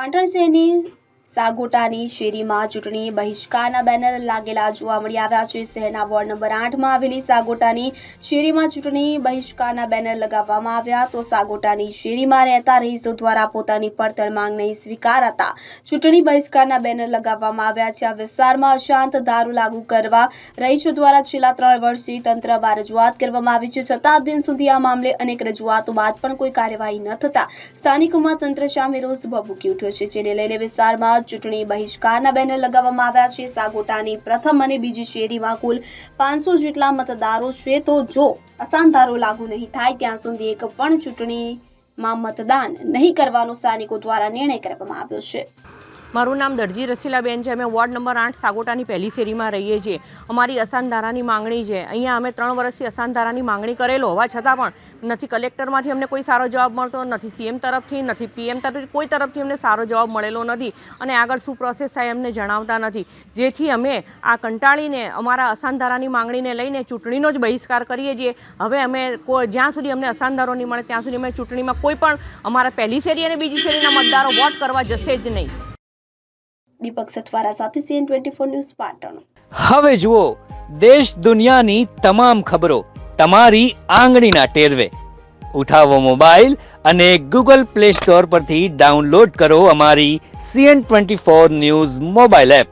પાટણ શહેરની સાગોટાની શેરીમાં ચૂંટણી બહિષ્કારના બેનર લાગેલા જોવા મળી આવ્યા છે। શહેરના વોર્ડ નંબર 8માં આવેલી સાગોટાની શેરીમાં ચૂંટણી બહિષ્કારના બેનર લગાવવામાં આવ્યા તો સાગોટાની શેરીમાં રહેતા રહીશો દ્વારા પોતાની પડતર માંગ નહીં સ્વીકારાતા ચૂંટણી બહિષ્કારના બેનર લગાવવામાં આવ્યા છે। આ વિસ્તારમાં અશાંત દારૂ લાગુ કરવા રહીશો દ્વારા છેલ્લા 3 વર્ષથી તંત્રમાં રજૂઆત કરવામાં આવી છે, છતાં દિન સુધી આ મામલે અનેક રજૂઆતો બાદ પણ કોઈ કાર્યવાહી ન થતા સ્થાનિકોમાં તંત્ર સામે રોષ ભભૂકી ઉઠ્યો છે, જેને લઈને વિસ્તારમાં ચૂંટણી બહિષ્કારના બેનર લગાવવામાં આવ્યા છે। સાગોટાની પ્રથમ અને બીજી શેરીમાં કુલ 500 જેટલા મતદારો છે, તો જો અશાંત ધારો લાગુ નહીં થાય ત્યાં સુધી એક પણ ચૂંટણીમાં મતદાન નહીં કરવાનો સ્થાનિકો દ્વારા નિર્ણય કરવામાં આવ્યો છે। મારું નામ દરજી રસીલાબેન છે। અમે વોર્ડ નંબર 8 સાગોટાની પહેલી શેરીમાં રહીએ છીએ। અમારી અસાનધારાની માંગણી છે। અહીંયા અમે 3 વર્ષથી અસાનધારાની માંગણી કરેલો હોવા છતાં પણ નથી કલેક્ટરમાંથી અમને કોઈ સારો જવાબ મળતો નથી, સીએમ તરફથી નથી, પીએમ તરફથી કોઈ તરફથી અમને સારો જવાબ મળેલો નથી અને આગળ શું પ્રોસેસ થાય અમને જણાવતા નથી, જેથી અમે આ કંટાળીને અમારા અસાનધારાની માંગણીને લઈને ચૂંટણીનો જ બહિષ્કાર કરીએ છીએ। હવે અમે જ્યાં સુધી અમને અસાનધારો નહીં મળે ત્યાં સુધી અમે ચૂંટણીમાં કોઈ પણ અમારા પહેલી શેરી અને બીજી શેરીના મતદારો વોટ કરવા જશે જ નહીં। દીપક સથવારા સાથે CN24 ન્યૂઝ પાટણ। હવે જુઓ દેશ દુનિયાની તમામ ખબરો તમારી આંગળીના ટેરવે। ઉઠાવો મોબાઈલ અને Google Play Store પરથી ડાઉનલોડ કરો અમારી CN24 ન્યૂઝ મોબાઈલ એપ।